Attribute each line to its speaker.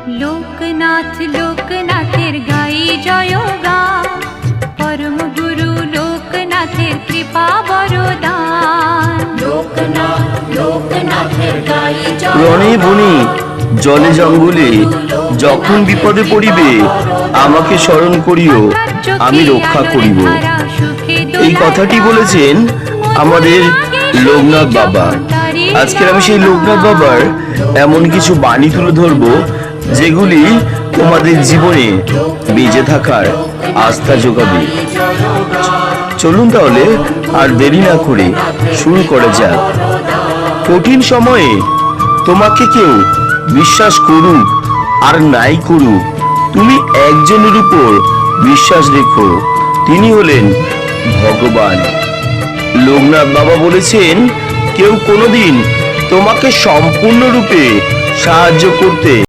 Speaker 1: লোকনাথ লোকনাথের গাই জয়গান, পরম গুরু লোকনাথের কৃপা বরদান। লোকনাথ লোকনাথের গাই
Speaker 2: রণে বনে জলে জঙ্গলে যখন বিপদে পড়িবে আমাকে স্মরণ করিও, আমি রক্ষা করিব। এই কথাটি বলেছেন আমাদের লোকনাথ বাবা। আজকে আমি সেই লোকনাথ বাবার এমন কিছু বাণী তুলে ধরবো যেগুলি তোমাদের জীবনে বেঁচে থাকার আস্থা যোগাবে। চলুন তাহলে আর দেরি না করে শুরু করা যাক। কঠিন সময়ে তোমাকে কেউ বিশ্বাস করুক আর নাই করুক, তুমি একজনের উপর বিশ্বাস রেখো, তিনি হলেন ভগবান। লোকনাথ বাবা বলেছেন, কেউ কোনোদিন তোমাকে সম্পূর্ণরূপে সাহায্য করতে